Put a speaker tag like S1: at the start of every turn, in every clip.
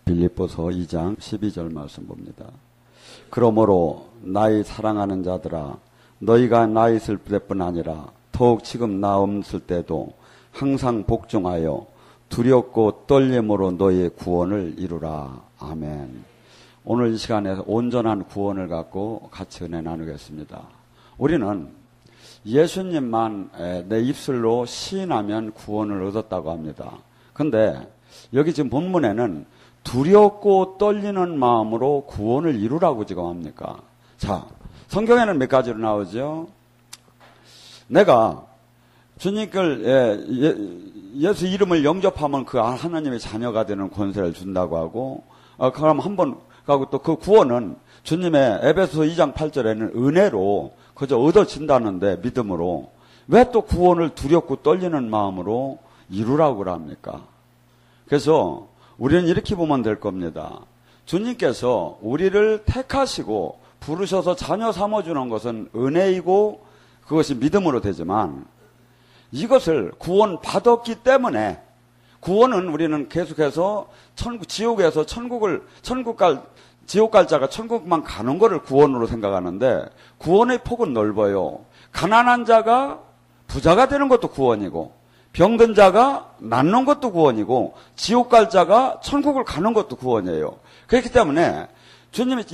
S1: 빌립보서 2장 12절 말씀 봅니다. 그러므로 나의 사랑하는 자들아 너희가 나 있을 때뿐 아니라 더욱 지금 나 없을 때도 항상 복종하여 두렵고 떨림으로 너희의 구원을 이루라. 아멘. 오늘 이 시간에 온전한 구원을 갖고 같이 은혜 나누겠습니다. 우리는 예수님만 내 입술로 시인하면 구원을 얻었다고 합니다. 근데 여기 지금 본문에는 두렵고 떨리는 마음으로 구원을 이루라고 지금 합니까? 자, 성경에는 몇 가지로 나오죠? 내가 주님을 예수 이름을 영접하면 그 하나님의 자녀가 되는 권세를 준다고 하고, 그럼 한번 가고 또 그 구원은 주님의 에베소서 2장 8절에는 은혜로 그저 얻어진다는데 믿음으로 왜 또 구원을 두렵고 떨리는 마음으로 이루라고 합니까? 그래서 우리는 이렇게 보면 될 겁니다. 주님께서 우리를 택하시고 부르셔서 자녀 삼아주는 것은 은혜이고 그것이 믿음으로 되지만 이것을 구원 받았기 때문에 구원은 우리는 계속해서 지옥에서 지옥 갈 자가 천국만 가는 것을 구원으로 생각하는데 구원의 폭은 넓어요. 가난한 자가 부자가 되는 것도 구원이고 병든 자가 낫는 것도 구원이고 지옥 갈 자가 천국을 가는 것도 구원이에요. 그렇기 때문에 주님의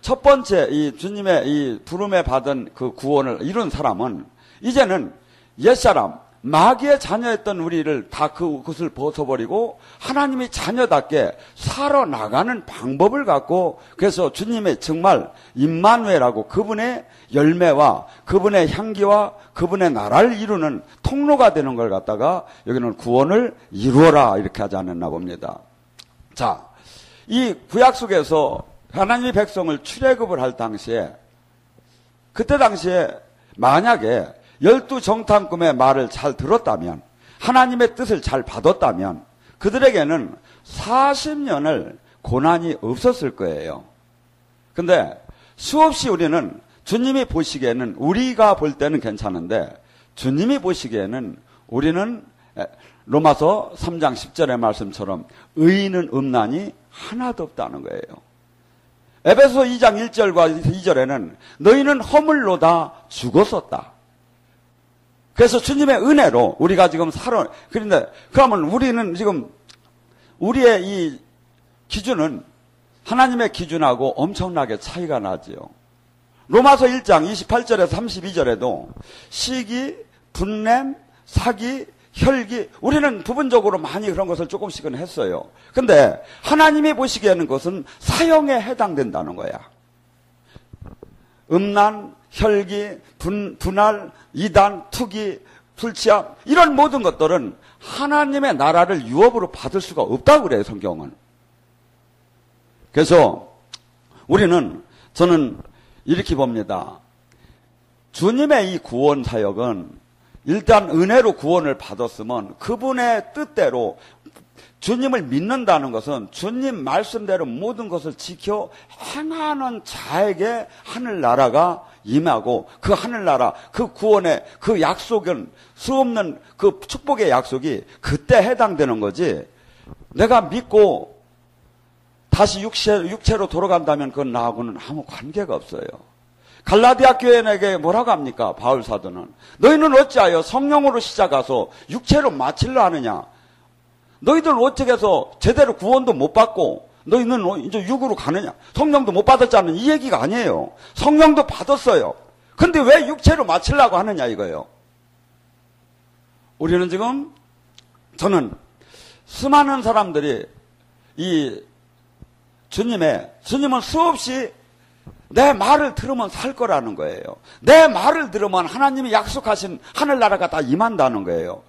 S1: 첫 번째 이 주님의 이 부름에 받은 그 구원을 이룬 사람은 이제는 옛사람 마귀의 자녀였던 우리를 다 그것을 벗어버리고 하나님의 자녀답게 살아나가는 방법을 갖고 그래서 주님의 정말 임마누엘하고 그분의 열매와 그분의 향기와 그분의 나라를 이루는 통로가 되는 걸 갖다가 여기는 구원을 이루어라 이렇게 하지 않았나 봅니다. 자, 이 구약 속에서 하나님의 백성을 출애굽을 할 당시에 그때 당시에 만약에 12정탐꾼의 말을 잘 들었다면 하나님의 뜻을 잘 받았다면 그들에게는 40년을 고난이 없었을 거예요. 근데 수없이 우리는 주님이 보시기에는, 우리가 볼 때는 괜찮은데 주님이 보시기에는 우리는 로마서 3장 10절의 말씀처럼 의인은 음란이 하나도 없다는 거예요. 에베소 2장 1절과 2절에는 너희는 허물로 다 죽었었다. 그래서 주님의 은혜로 우리가 지금 살아. 그런데 그러면 우리는 지금 우리의 이 기준은 하나님의 기준하고 엄청나게 차이가 나지요. 로마서 1장 28절에서 32절에도 시기, 분냄, 사기, 혈기, 우리는 부분적으로 많이 그런 것을 조금씩은 했어요. 근데 하나님이 보시기에는 그것은 사형에 해당된다는 거야. 음란, 혈기, 분할, 이단, 투기, 술취함, 이런 모든 것들은 하나님의 나라를 유업으로 받을 수가 없다고 그래요, 성경은. 그래서 저는 이렇게 봅니다. 주님의 이 구원 사역은 일단 은혜로 구원을 받았으면 그분의 뜻대로 주님을 믿는다는 것은 주님 말씀대로 모든 것을 지켜 행하는 자에게 하늘나라가 임하고, 그 하늘나라, 그 구원의 그 약속은, 수없는 그 축복의 약속이 그때 해당되는 거지, 내가 믿고 다시 육체로 돌아간다면 그건 나하고는 아무 관계가 없어요. 갈라디아 교인에게 뭐라고 합니까? 바울 사도는 너희는 어찌하여 성령으로 시작해서 육체로 마치려 하느냐? 너희들 어떻게 해서 제대로 구원도 못 받고 너희는 이제 육으로 가느냐? 성령도 못 받았자는 이 얘기가 아니에요. 성령도 받았어요. 근데 왜 육체로 마치려고 하느냐 이거예요. 우리는 지금, 저는 수많은 사람들이 이 주님은 수없이 내 말을 들으면 살 거라는 거예요. 내 말을 들으면 하나님이 약속하신 하늘나라가 다 임한다는 거예요.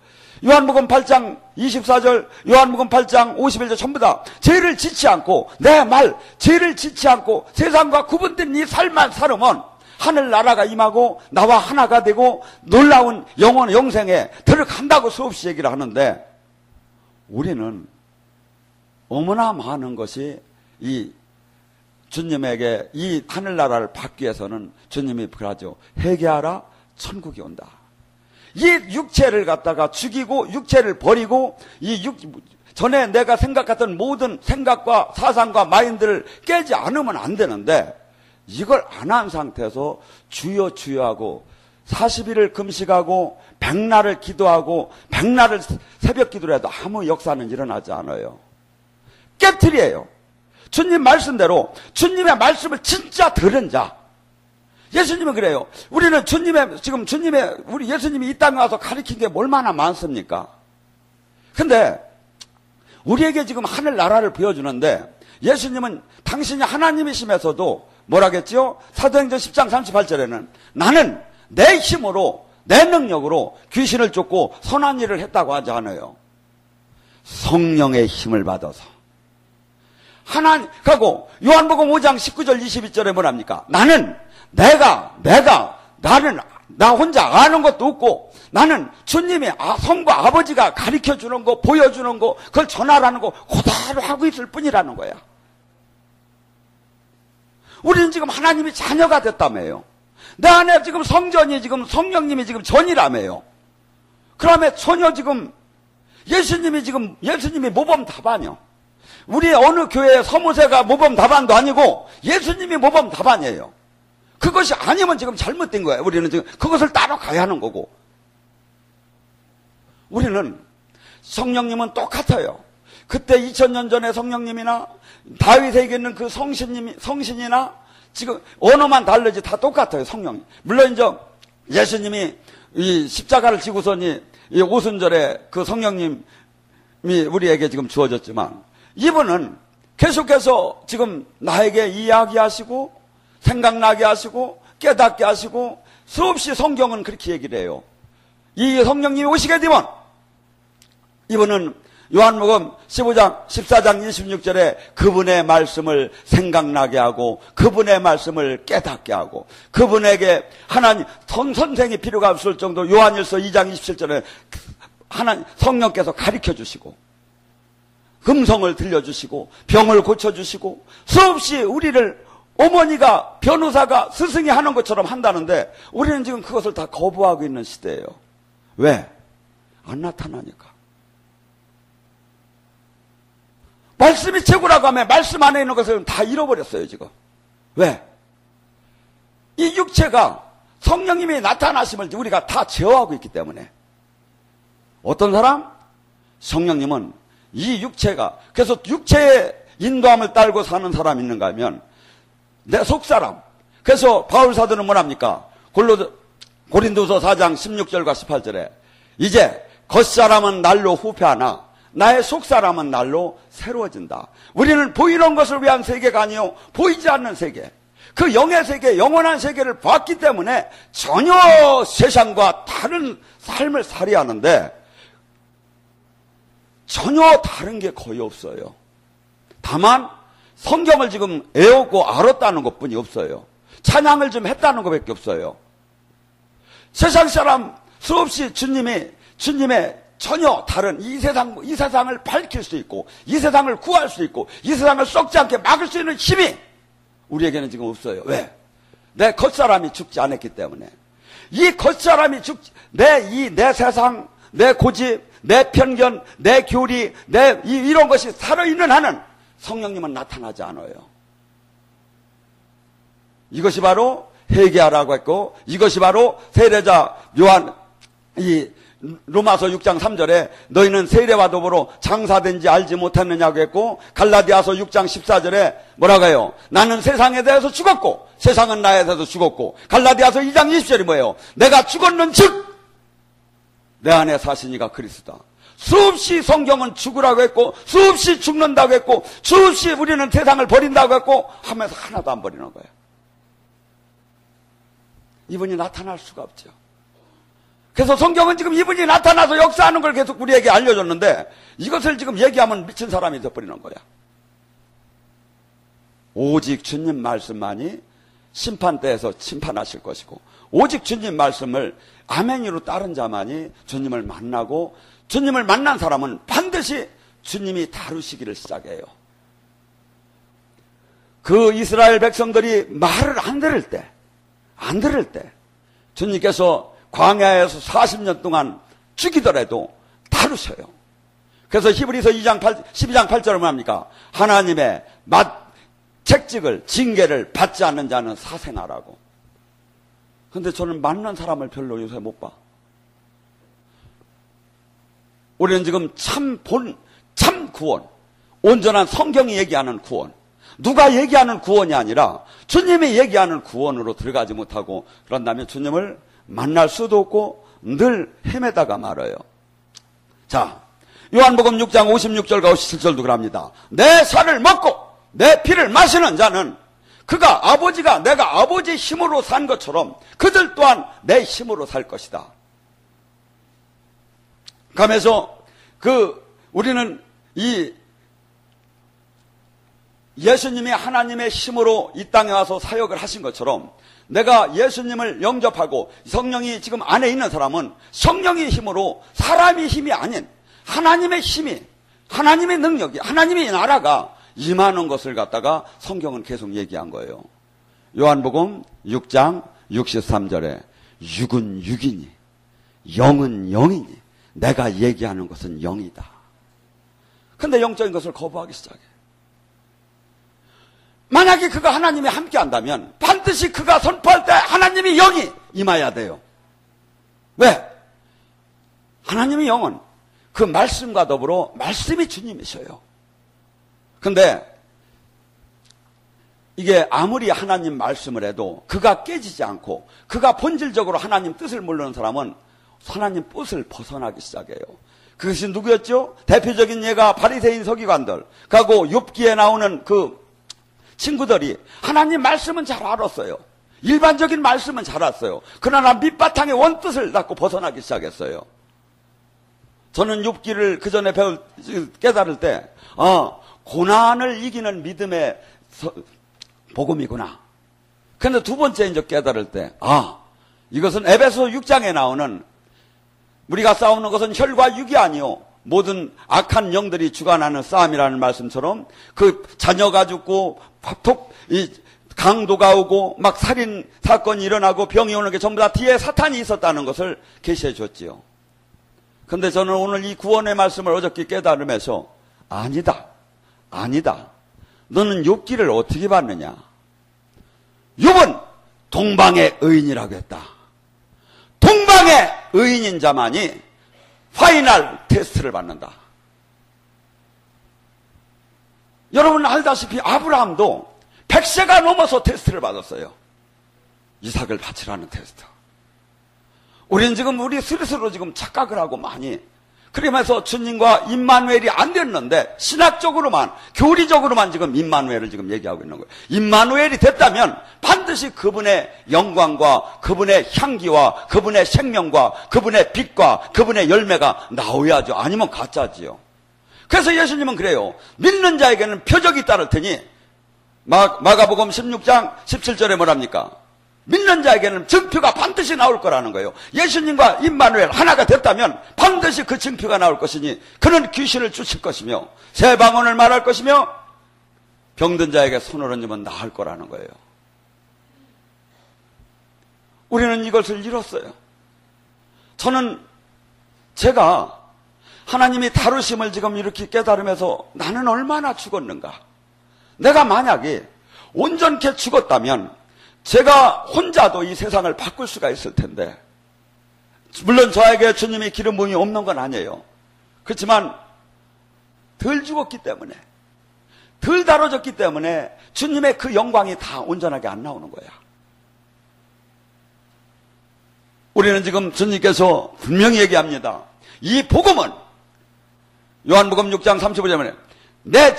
S1: 요한복음 8장 24절, 요한복음 8장 51절 전부 다 죄를 짓지 않고, 내 말, 죄를 짓지 않고 세상과 구분된 이 삶만 살으면 하늘나라가 임하고 나와 하나가 되고 놀라운 영생에 들어간다고 수없이 얘기를 하는데, 우리는 너무나 많은 것이 이 주님에게 이 하늘나라를 받기 위해서는 주님이 그러죠. 회개하라, 천국이 온다. 이 육체를 갖다가 죽이고 육체를 버리고 전에 내가 생각했던 모든 생각과 사상과 마인드를 깨지 않으면 안 되는데, 이걸 안 한 상태에서 주여 주여하고 40일을 금식하고 백날을 기도하고 백날을 새벽 기도를 해도 아무 역사는 일어나지 않아요. 깨트리예요. 주님 말씀대로 주님의 말씀을 진짜 들은 자. 예수님은 그래요. 우리는 우리 예수님이 이 땅에 와서 가르친 게 얼마나 많습니까? 근데 우리에게 지금 하늘나라를 보여주는데, 예수님은 당신이 하나님이시면서도 뭐라겠지요? 사도행전 10장 38절에는 나는 내 힘으로, 내 능력으로 귀신을 쫓고 선한 일을 했다고 하지 않아요. 성령의 힘을 받아서. 하고 요한복음 5장 19절 22절에 뭐랍니까? 나는 나 혼자 아는 것도 없고, 나는 주님이 성과 아버지가 가르쳐 주는 거, 보여주는 거, 그걸 전하라는 거 그대로 하고 있을 뿐이라는 거야. 우리는 지금 하나님이 자녀가 됐다며요. 내 안에 지금 성령님이 지금 전이라며요. 그러면 전혀 지금 예수님이 모범 답안이요. 우리 어느 교회의 서무새가 모범 답안도 아니고 예수님이 모범 답안이에요. 그것이 아니면 지금 잘못된 거예요. 우리는 지금 그것을 따라가야 하는 거고. 우리는 성령님은 똑같아요. 그때 2000년 전에 성령님이나 다윗에게 있는 그 성신이나 지금 언어만 다르지 다 똑같아요. 성령님. 물론 이제 예수님이 이 십자가를 지고서니 이 오순절에 그 성령님이 우리에게 지금 주어졌지만, 이분은 계속해서 지금 나에게 이야기하시고 생각나게 하시고 깨닫게 하시고, 수없이 성경은 그렇게 얘기를 해요. 이 성령님이 오시게 되면 이분은 요한복음 15장 14장 26절에 그분의 말씀을 생각나게 하고 그분의 말씀을 깨닫게 하고, 그분에게 하나님 선생이 필요가 없을 정도 요한일서 2장 27절에 하나님 성령께서 가르쳐 주시고 음성을 들려주시고 병을 고쳐주시고 수없이 우리를 어머니가, 변호사가, 스승이 하는 것처럼 한다는데 우리는 지금 그것을 다 거부하고 있는 시대예요. 왜? 안 나타나니까. 말씀이 최고라고 하면 말씀 안에 있는 것을 다 잃어버렸어요, 지금. 왜? 이 육체가 성령님이 나타나심을 우리가 다 제어하고 있기 때문에. 어떤 사람? 성령님은 이 육체가, 그래서 육체의 인도함을 따르고 사는 사람이 있는가 하면 내 속사람. 그래서 바울 사도는 뭐랍니까? 고린도서 4장 16절과 18절에 이제 겉사람은 날로 후패하나 나의 속사람은 날로 새로워진다. 우리는 보이는 것을 위한 세계가 아니요 보이지 않는 세계, 그 영의 세계, 영원한 세계를 봤기 때문에 전혀 세상과 다른 삶을 살아야 하는데 전혀 다른 게 거의 없어요. 다만 성경을 지금 외우고 알았다는 것뿐이 없어요. 찬양을 좀 했다는 것밖에 없어요. 세상 사람 수없이 주님의 전혀 다른 이 세상을 밝힐 수 있고 이 세상을 구할 수 있고 이 세상을 썩지 않게 막을 수 있는 힘이 우리에게는 지금 없어요. 왜? 내 겉사람이 죽지 않았기 때문에. 이 겉사람이 내 세상, 내 고집, 내 편견, 내 교리, 이런 것이 살아있는 한은 성령님은 나타나지 않아요. 이것이 바로 회개하라고 했고, 이것이 바로 세례자 로마서 6장 3절에 너희는 세례와 더불어 장사된지 알지 못했느냐고 했고, 갈라디아서 6장 14절에 뭐라고 해요? 나는 세상에 대해서 죽었고 세상은 나에 대해서 죽었고, 갈라디아서 2장 20절이 뭐예요? 내가 죽었는즉 내 안에 사시니가 그리스도다. 수없이 성경은 죽으라고 했고 수없이 죽는다고 했고 수없이 우리는 세상을 버린다고 했고 하면서 하나도 안 버리는 거예요. 이분이 나타날 수가 없죠. 그래서 성경은 지금 이분이 나타나서 역사하는 걸 계속 우리에게 알려줬는데 이것을 지금 얘기하면 미친 사람이 되어버리는 거야. 오직 주님 말씀만이 심판대에서 심판하실 것이고, 오직 주님 말씀을 아멘으로 따른 자만이 주님을 만나고, 주님을 만난 사람은 반드시 주님이 다루시기를 시작해요. 그 이스라엘 백성들이 말을 안 들을 때 주님께서 광야에서 40년 동안 죽이더라도 다루셔요. 그래서 히브리서 12장 8절은 뭐합니까? 하나님의 책직을, 징계를 받지 않는 자는 사생하라고. 근데 저는 만난 사람을 별로 요새 못 봐. 우리는 지금 참 구원, 온전한 성경이 얘기하는 구원, 누가 얘기하는 구원이 아니라 주님이 얘기하는 구원으로 들어가지 못하고, 그런다면 주님을 만날 수도 없고 늘 헤매다가 말아요. 자, 요한복음 6장 56절과 57절도 그럽니다. 내 살을 먹고 내 피를 마시는 자는 내가 아버지의 힘으로 산 것처럼 그들 또한 내 힘으로 살 것이다. 그러면서 우리는 예수님이 하나님의 힘으로 이 땅에 와서 사역을 하신 것처럼 내가 예수님을 영접하고 성령이 지금 안에 있는 사람은 성령의 힘으로, 사람의 힘이 아닌 하나님의 힘이, 하나님의 능력이, 하나님의 나라가 임하는 것을 갖다가 성경은 계속 얘기한 거예요. 요한복음 6장 63절에 육은 육이니 영은 영이니 내가 얘기하는 것은 영이다. 근데 영적인 것을 거부하기 시작해. 만약에 그가 하나님이 함께 한다면 반드시 그가 선포할 때 하나님이 영이 임해야 돼요. 왜? 하나님의 영은 그 말씀과 더불어 말씀이 주님이셔요. 근데 이게 아무리 하나님 말씀을 해도 그가 깨지지 않고 그가 본질적으로 하나님 뜻을 모르는 사람은 하나님 뜻을 벗어나기 시작해요. 그것이 누구였죠? 대표적인 예가 바리새인 서기관들, 그리고 욥기에 나오는 그 친구들이 하나님 말씀은 잘 알았어요. 일반적인 말씀은 잘 알았어요. 그러나 밑바탕의 원뜻을 갖고 벗어나기 시작했어요. 저는 욥기를 그 전에 깨달을 때 고난을 이기는 믿음의 복음이구나. 그런데 두 번째 이제 깨달을 때 이것은 에베소 6장에 나오는 우리가 싸우는 것은 혈과 육이 아니요 모든 악한 영들이 주관하는 싸움이라는 말씀처럼 그 자녀가 죽고 강도가 오고 막 살인 사건이 일어나고 병이 오는 게 전부 다 뒤에 사탄이 있었다는 것을 계시해 줬지요. 그런데 저는 오늘 이 구원의 말씀을 어저께 깨달으면서 아니다. 너는 욥기를 어떻게 봤느냐? 욥은 동방의 의인이라고 했다. 동방의 의인인 자만이 파이널 테스트를 받는다. 여러분 알다시피 아브라함도 100세가 넘어서 테스트를 받았어요. 이삭을 바치라는 테스트. 우리는 지금 우리 스스로 지금 착각을 하고 많이 그러면서 주님과 임마누엘이 안 됐는데 신학적으로만 교리적으로만 지금 임마누엘을 지금 얘기하고 있는 거예요. 임마누엘이 됐다면 반드시 그분의 영광과 그분의 향기와 그분의 생명과 그분의 빛과 그분의 열매가 나오야죠. 아니면 가짜지요. 그래서 예수님은 그래요. 믿는 자에게는 표적이 따를 테니 마가복음 16장 17절에 뭐랍니까? 믿는 자에게는 증표가 반드시 나올 거라는 거예요. 예수님과 임마누엘 하나가 됐다면 반드시 그 증표가 나올 것이니 그는 귀신을 쫓을 것이며 새 방언을 말할 것이며 병든 자에게 손을 얹으면 나을 거라는 거예요. 우리는 이것을 잃었어요. 저는 제가 하나님이 다루심을 지금 이렇게 깨달으면서 나는 얼마나 죽었는가. 내가 만약에 온전케 죽었다면 제가 혼자도 이 세상을 바꿀 수가 있을 텐데, 물론 저에게 주님이 기름 부음이 없는 건 아니에요. 그렇지만 덜 죽었기 때문에, 덜 다뤄졌기 때문에 주님의 그 영광이 다 온전하게 안 나오는 거야. 우리는 지금 주님께서 분명히 얘기합니다. 이 복음은 요한복음 6장 35절에 내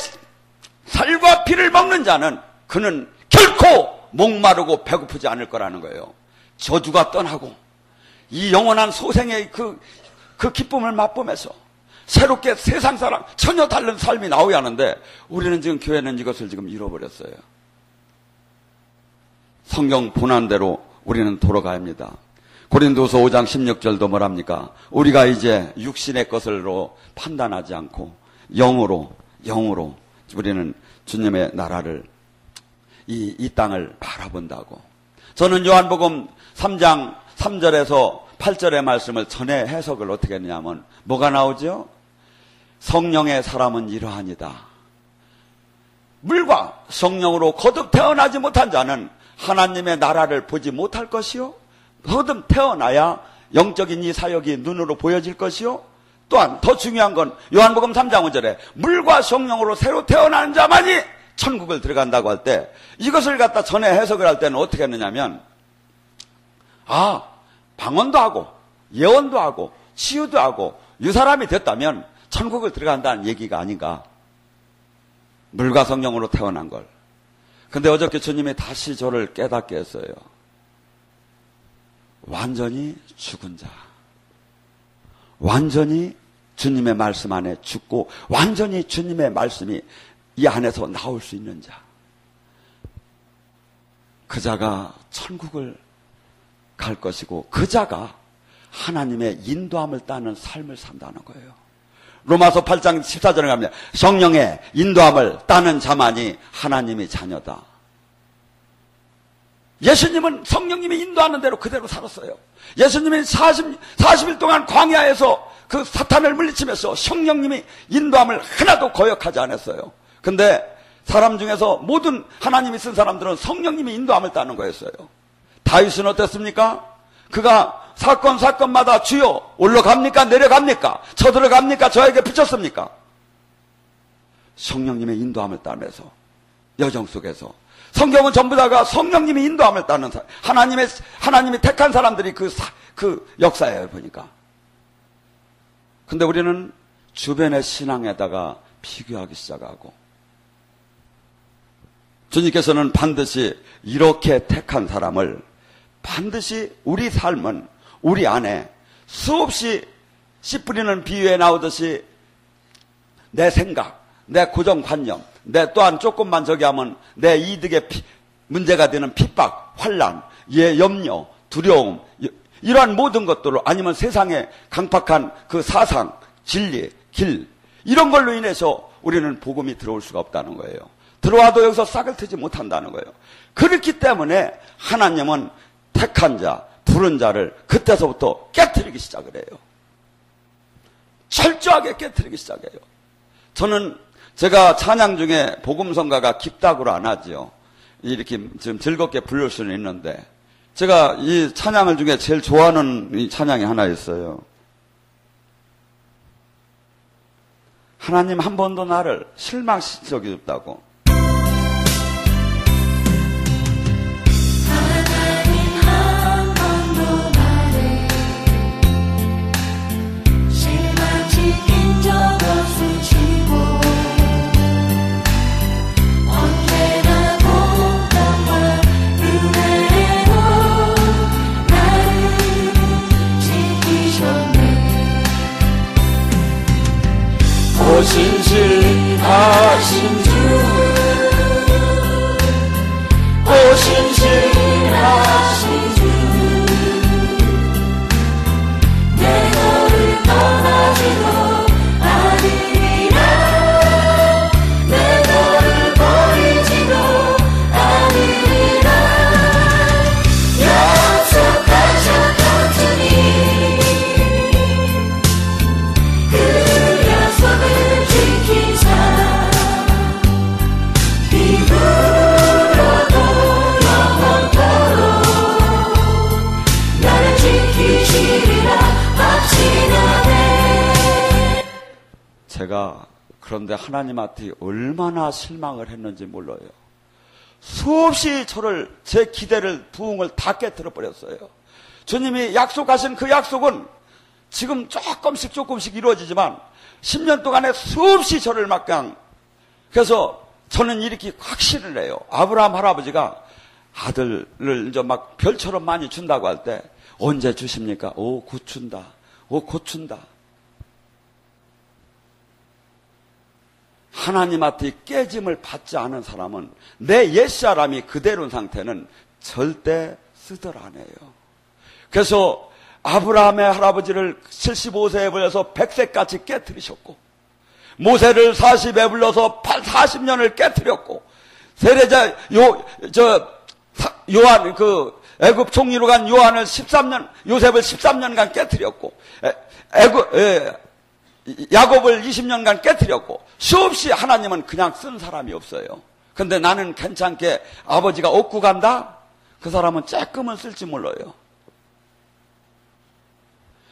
S1: 살과 피를 먹는 자는 그는 결코 목마르고 배고프지 않을 거라는 거예요. 저주가 떠나고 이 영원한 소생의 그 기쁨을 맛보면서 새롭게 세상 사람 전혀 다른 삶이 나오야 하는데 우리는 지금 교회는 이것을 지금 잃어버렸어요. 성경 본안대로 우리는 돌아가야 합니다. 고린도서 5장 16절도 뭐랍니까? 우리가 이제 육신의 것으로 판단하지 않고 영으로 우리는 주님의 나라를 이 땅을 바라본다고. 저는 요한복음 3장 3절에서 8절의 말씀을 전에 해석을 어떻게 했냐면 뭐가 나오죠? 성령의 사람은 이러하니다. 물과 성령으로 거듭 태어나지 못한 자는 하나님의 나라를 보지 못할 것이요. 거듭 태어나야 영적인 이 사역이 눈으로 보여질 것이요. 또한 더 중요한 건 요한복음 3장 5절에 물과 성령으로 새로 태어나는 자만이 천국을 들어간다고 할 때 이것을 갖다 전에 해석을 할 때는 어떻게 했느냐면 방언도 하고 예언도 하고 치유도 하고 이 사람이 됐다면 천국을 들어간다는 얘기가 아닌가. 물과 성령으로 태어난 걸. 근데 어저께 주님이 다시 저를 깨닫게 했어요. 완전히 죽은 자, 완전히 주님의 말씀 안에 죽고 완전히 주님의 말씀이 이 안에서 나올 수 있는 자, 그 자가 천국을 갈 것이고 그 자가 하나님의 인도함을 따는 삶을 산다는 거예요. 로마서 8장 14절에 갑니다. 성령의 인도함을 따는 자만이 하나님의 자녀다. 예수님은 성령님이 인도하는 대로 그대로 살았어요. 예수님이 40일 동안 광야에서 그 사탄을 물리치면서 성령님이 인도함을 하나도 거역하지 않았어요. 근데 사람 중에서 모든 하나님이 쓴 사람들은 성령님이 인도함을 따는 거였어요. 다윗은 어땠습니까? 그가 사건마다 주여 올라갑니까? 내려갑니까? 쳐들어갑니까? 저에게 붙였습니까? 성령님의 인도함을 따면서 여정 속에서 성경은 전부 다가 성령님이 인도함을 따는 사람, 하나님이 택한 사람들이 그 역사예요, 보니까. 근데 우리는 주변의 신앙에다가 비교하기 시작하고, 주님께서는 반드시 이렇게 택한 사람을 반드시 우리 삶은 우리 안에 수없이 씨 뿌리는 비유에 나오듯이 내 생각, 내 고정관념, 내 또한 조금만 저기 하면 내 이득에 문제가 되는 핍박, 환난, 염려, 두려움, 이러한 모든 것들로 아니면 세상의 강팍한 그 사상, 진리, 길 이런 걸로 인해서 우리는 복음이 들어올 수가 없다는 거예요. 들어와도 여기서 싹을 트지 못한다는 거예요. 그렇기 때문에 하나님은 택한 자, 부른 자를 그때서부터 깨트리기 시작을 해요. 철저하게 깨트리기 시작해요. 저는 제가 찬양 중에 복음성가가 깊다고로 안 하지요. 이렇게 좀 즐겁게 부를 수는 있는데, 제가 이 찬양을 중에 제일 좋아하는 이 찬양이 하나 있어요. 하나님 한 번도 나를 실망시킨 적이 없다고.
S2: 하나님 한 번도 나를 실망시킨 적 없으시고 언제나 공평한 은혜로 나를 지키셨네. 신실하신 주, 오 신실하신 주, 내 너를 떠나지도 아니리라, 내 너를 버리지도 아니리라. 약속하셨더니 그 약속을 지키사 이후로도 영원토록 나를 지키시리라 확신하네.
S1: 제가 그런데 하나님한테 얼마나 실망을 했는지 몰라요. 수없이 저를, 제 기대를, 부흥을 다 깨뜨려 버렸어요. 주님이 약속하신 그 약속은 지금 조금씩 이루어지지만 10년 동안에 수없이 저를 막 그냥, 그래서 저는 이렇게 확신을 해요. 아브라함 할아버지가 아들을 이제 막 별처럼 많이 준다고 할 때 언제 주십니까? 오, 곧 준다. 오, 곧 준다. 하나님한테 깨짐을 받지 않은 사람은, 내 옛사람이 그대로인 상태는 절대 쓰들 안 해요. 그래서 아브라함의 할아버지를 75세에 불려서 100세까지 깨뜨리셨고, 모세를 40에 불러서 40년을 깨뜨렸고, 세례자 요한, 그 애굽 총리로 간 요한을 13년, 요셉을 13년간 깨뜨렸고, 야곱을 20년간 깨뜨렸고, 수없이 하나님은 그냥 쓴 사람이 없어요. 근데 나는 괜찮게 아버지가 얻고 간다? 그 사람은 쬐끔은 쓸지 몰라요.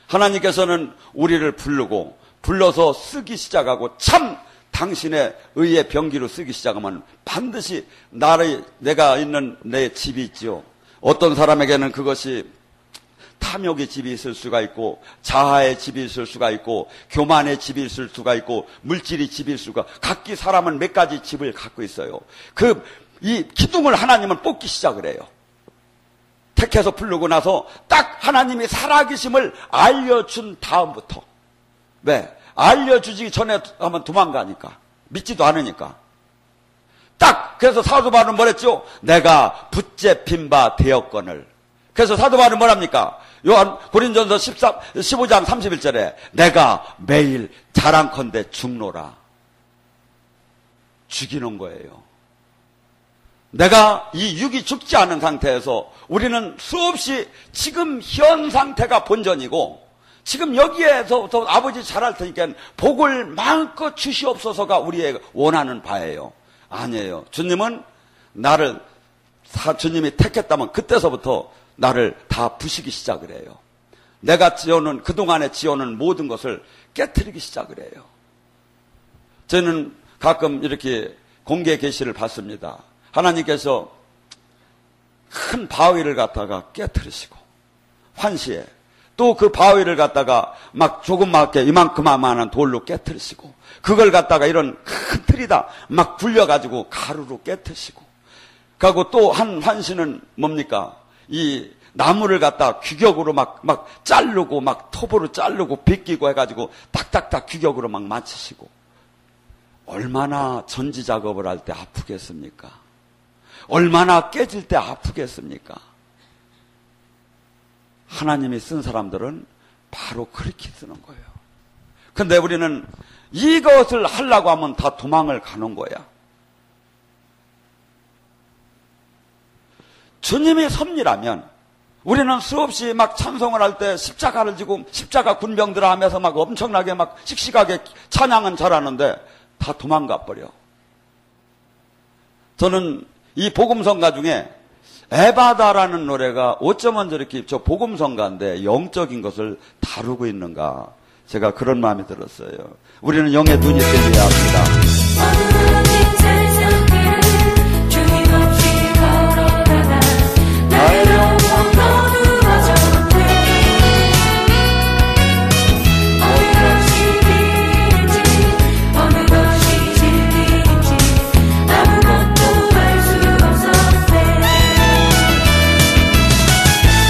S1: 하나님께서는 우리를 부르고 불러서 쓰기 시작하고, 참 당신의 의의 병기로 쓰기 시작하면 반드시 내가 있는 내 집이 있지요. 어떤 사람에게는 그것이 탐욕의 집이 있을 수가 있고, 자아의 집이 있을 수가 있고, 교만의 집이 있을 수가 있고, 물질의 집이 있을 수가, 각기 사람은 몇 가지 집을 갖고 있어요. 이 기둥을 하나님은 뽑기 시작을 해요. 택해서 부르고 나서 딱 하나님이 살아계심을 알려준 다음부터. 왜? 알려주기 전에 하면 도망가니까. 믿지도 않으니까. 딱, 그래서 사도 바울은 뭐랬죠? 내가 붙잡힌 바 되었거늘. 그래서 사도 바울은 뭐랍니까? 고린전서 15장 31절에 내가 매일 자랑컨대 죽노라. 죽이는 거예요. 내가 이 육이 죽지 않은 상태에서 우리는 수없이 지금 현 상태가 본전이고, 지금 여기에서부터 아버지 잘할 테니까 복을 마음껏 주시옵소서가 우리의 원하는 바예요. 아니에요. 주님은 주님이 택했다면 그때서부터 나를 다 부시기 시작을 해요. 내가 그동안에 지어놓은 모든 것을 깨트리기 시작을 해요. 저는 가끔 이렇게 공개 계시를 받습니다. 하나님께서 큰 바위를 갖다가 깨트리시고, 환시에 또 그 바위를 갖다가 막 조그맣게 이만큼만한 돌로 깨트리시고, 그걸 갖다가 이런 큰 틀이다 막 굴려가지고 가루로 깨트리시고, 그리고 또 한 환시는 뭡니까? 이 나무를 갖다 규격으로 막 자르고, 막 톱으로 자르고 빗기고 해가지고 딱딱딱 규격으로 막 맞추시고. 얼마나 전지 작업을 할 때 아프겠습니까? 얼마나 깨질 때 아프겠습니까? 하나님이 쓴 사람들은 바로 그렇게 쓰는 거예요. 근데 우리는 이것을 하려고 하면 다 도망을 가는 거야. 주님이 섭리라면 우리는 수없이 막 찬송을 할 때 십자가를 지고 십자가 군병들아 하면서 막 엄청나게 막 씩씩하게 찬양은 잘하는데 다 도망가 버려. 저는 이 복음성가 중에 에바다라는 노래가 어쩌면 저렇게 저 복음성가인데 영적인 것을 다루고 있는가, 제가 그런 마음이 들었어요. 우리는 영의 눈이 뜨여야 합니다.
S2: 어두운 세상을 주님 없이 걸어가다 나의 영혼 어두워졌네. 어느 것이 빛인지 어느 것이 진리인지 아무것도 알 수 없었네.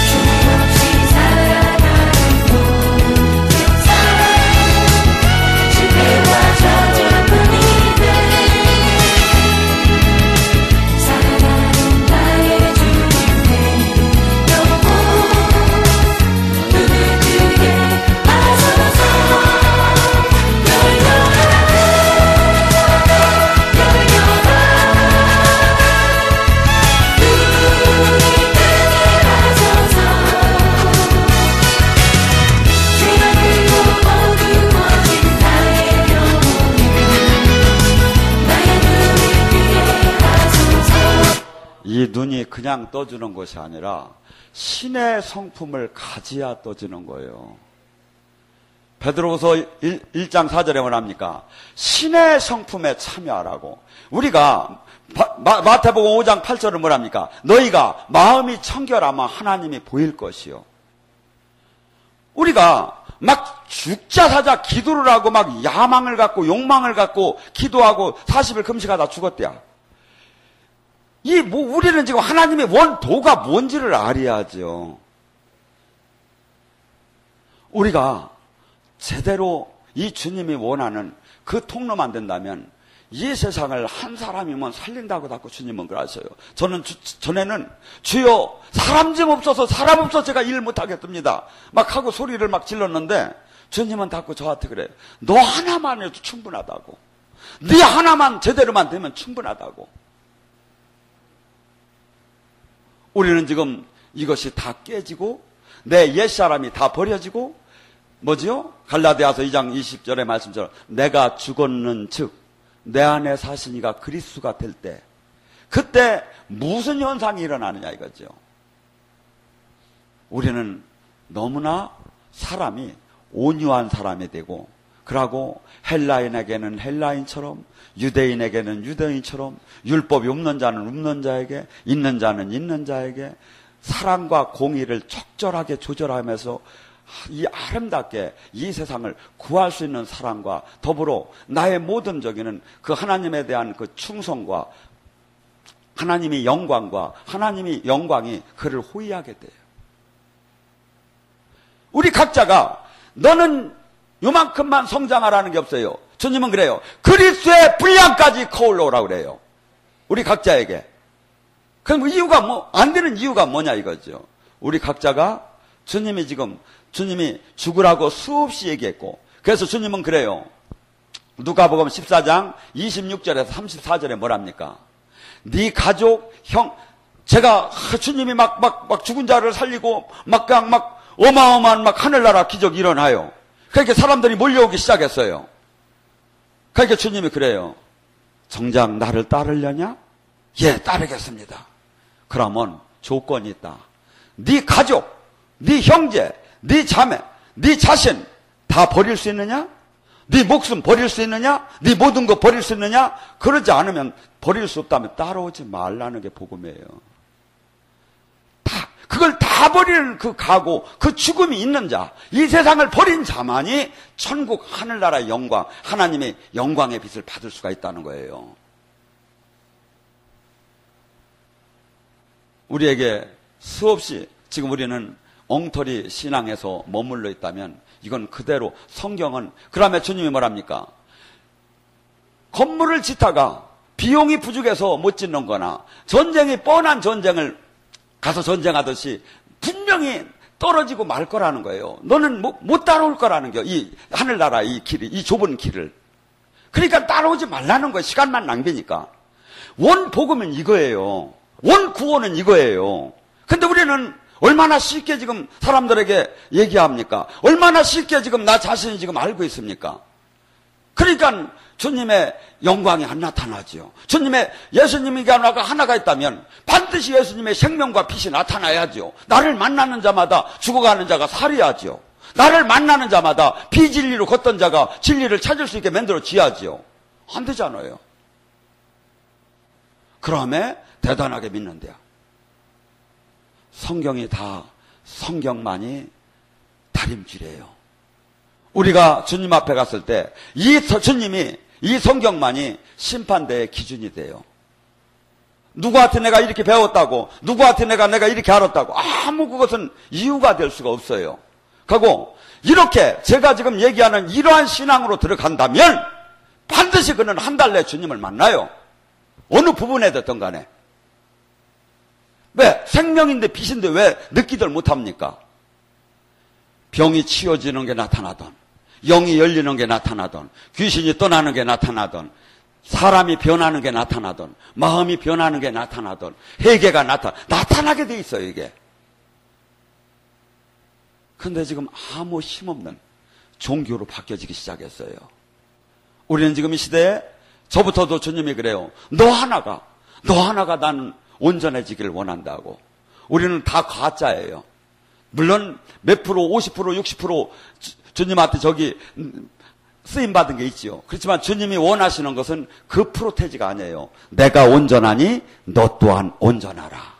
S2: 주님 없이 살아가는 모든 세상 실패와 좌절뿐이네. 살아가는 나의 주님의 영혼 눈을 크게 하소서.
S1: 이 눈이 그냥 떠주는 것이 아니라 신의 성품을 가지야 떠지는 거예요. 베드로후서 1장 4절에 뭐랍니까? 신의 성품에 참여하라고. 우리가 마태복음 5장 8절은 뭐랍니까? 너희가 마음이 청결하면 하나님이 보일 것이요. 우리가 막 죽자 사자 기도를 하고 막 야망을 갖고 욕망을 갖고 기도하고 40일 금식하다 죽었대야. 우리는 지금 하나님의 원도가 뭔지를 알아야죠. 우리가 제대로 이 주님이 원하는 그 통로만 된다면 이 세상을 한 사람이면 살린다고 자꾸 주님은 그러셔요. 저는 전에는 주여 사람 좀 없어서 사람 없어서 제가 일 못하겠습니다 막 하고 소리를 막 질렀는데 주님은 자꾸 저한테 그래요. 너 하나만 해도 충분하다고. 네 하나만 제대로만 되면 충분하다고. 우리는 지금 이것이 다 깨지고 내 옛사람이 다 버려지고 뭐지요? 갈라디아서 2장 20절의 말씀처럼 내가 죽었는 즉 내 안에 사시니가 그리스도가 될 때 그때 무슨 현상이 일어나느냐 이거죠. 우리는 너무나 사람이 온유한 사람이 되고 그러고 헬라인에게는 헬라인처럼 유대인에게는 유대인처럼 율법이 없는 자는 없는 자에게 있는 자는 있는 자에게 사랑과 공의를 적절하게 조절하면서 이 아름답게 이 세상을 구할 수 있는 사랑과 더불어 나의 모든 적에는 그 하나님에 대한 그 충성과 하나님의 영광과 하나님의 영광이 그를 호위하게 돼요. 우리 각자가 너는 요만큼만 성장하라는 게 없어요. 주님은 그래요. 그리스도의 분량까지 거울러오라고 그래요. 우리 각자에게. 그럼 이유가 안 되는 이유가 뭐냐 이거죠. 우리 각자가 주님이 죽으라고 수없이 얘기했고, 그래서 주님은 그래요. 누가복음 14장 26절에서 34절에 뭐랍니까? 네 가족, 제가 주님이 막 죽은 자를 살리고 그냥 어마어마한 하늘나라 기적이 일어나요. 그러니까 사람들이 몰려오기 시작했어요. 그러니까 주님이 그래요. 정작 나를 따르려냐? 예, 따르겠습니다. 그러면 조건이 있다. 네 가족, 네 형제, 네 자매, 네 자신 다 버릴 수 있느냐? 네 목숨 버릴 수 있느냐? 네 모든 거 버릴 수 있느냐? 그러지 않으면 버릴 수 없다면 따라오지 말라는 게 복음이에요. 그걸 다 버리는 그 각오, 그 죽음이 있는 자, 이 세상을 버린 자만이 천국 하늘나라의 영광, 하나님의 영광의 빛을 받을 수가 있다는 거예요. 우리에게 수없이 지금 우리는 엉터리 신앙에서 머물러 있다면 이건 그대로 성경은 그러면 주님이 뭐랍니까? 건물을 짓다가 비용이 부족해서 못 짓는 거나 전쟁이 뻔한 전쟁을 가서 전쟁하듯이 분명히 떨어지고 말 거라는 거예요. 너는 못 따라올 거라는 거예요. 이 하늘나라 이 길이, 이 좁은 길을. 그러니까 따라오지 말라는 거예요. 시간만 낭비니까. 원복음은 이거예요. 원 구원은 이거예요. 근데 우리는 얼마나 쉽게 지금 사람들에게 얘기합니까? 얼마나 쉽게 지금 나 자신이 지금 알고 있습니까? 그러니까 주님의 영광이 안 나타나죠. 주님의 예수님이 하나가 있다면 반드시 예수님의 생명과 빛이 나타나야죠. 나를 만나는 자마다 죽어가는 자가 살아야죠. 나를 만나는 자마다 비진리로 걷던 자가 진리를 찾을 수 있게 만들어 지야지요. 안 되잖아요. 그러면 대단하게 믿는데요. 성경이 다 성경만이 다림질이에요. 우리가 주님 앞에 갔을 때 주님이 이 성경만이 심판대의 기준이 돼요. 누구한테 내가 이렇게 배웠다고, 누구한테 내가 이렇게 알았다고 아무 그것은 이유가 될 수가 없어요. 그리고 이렇게 제가 지금 얘기하는 이러한 신앙으로 들어간다면 반드시 그는 한 달 내에 주님을 만나요. 어느 부분에 됐든 간에. 왜? 생명인데 빛인데 왜 느끼들 못합니까? 병이 치워지는 게 나타나던, 영이 열리는 게 나타나던, 귀신이 떠나는 게 나타나던, 사람이 변하는 게 나타나던, 마음이 변하는 게 나타나던, 회개가 나타나게 돼 있어요, 이게. 근데 지금 아무 힘없는 종교로 바뀌어지기 시작했어요. 우리는 지금 이 시대에 저부터도 주님이 그래요. 너 하나가 나는 온전해지기를 원한다고. 우리는 다 가짜예요. 물론 몇 프로, 50%, 60% 주님한테 저기 쓰임받은 게 있지요. 그렇지만 주님이 원하시는 것은 그 프로테지가 아니에요. 내가 온전하니 너 또한 온전하라.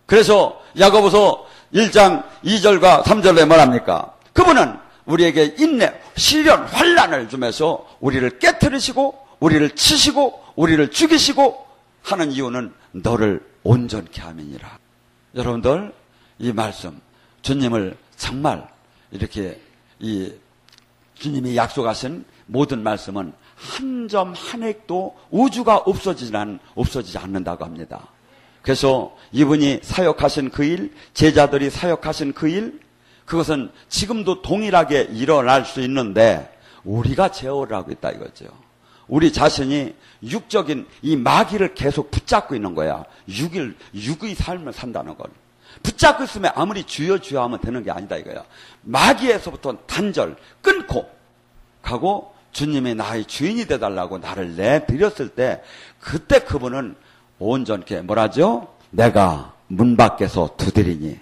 S1: 그래서 야고보서 1장 2절과 3절에 뭐랍니까? 그분은 우리에게 인내, 시련, 환난을 주면서 우리를 깨트리시고 우리를 치시고 우리를 죽이시고 하는 이유는 너를 온전케 함이니라. 여러분들 이 말씀 주님을 정말 이렇게 이 주님이 약속하신 모든 말씀은 한 점 한 획도 우주가 없어지지 않는다고 합니다. 그래서 이분이 사역하신 그 일, 제자들이 사역하신 그 일, 그것은 지금도 동일하게 일어날 수 있는데 우리가 제어를 하고 있다 이거죠. 우리 자신이 육적인 이 마귀를 계속 붙잡고 있는 거야. 육의 삶을 산다는 건. 붙잡고 있으면 아무리 주여 하면 되는 게 아니다 이거야. 마귀에서부터 단절, 끊고 가고 주님이 나의 주인이 되달라고 나를 내드렸을 때 그때 그분은 온전케 뭐라죠? 내가 문 밖에서 두드리니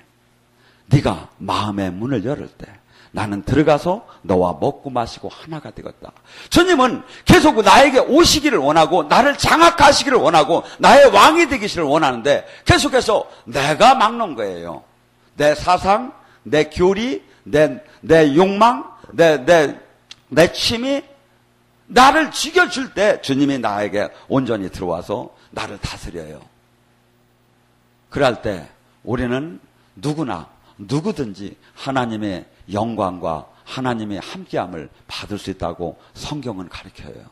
S1: 네가 마음의 문을 열을 때 나는 들어가서 너와 먹고 마시고 하나가 되겠다. 주님은 계속 나에게 오시기를 원하고 나를 장악하시기를 원하고 나의 왕이 되기를 원하는데 계속해서 내가 막는 거예요. 내 사상, 내 교리, 내 욕망, 내 취미 나를 죽여줄 때 주님이 나에게 온전히 들어와서 나를 다스려요. 그럴 때 우리는 누구든지 하나님의 영광과 하나님의 함께함을 받을 수 있다고 성경은 가르쳐요.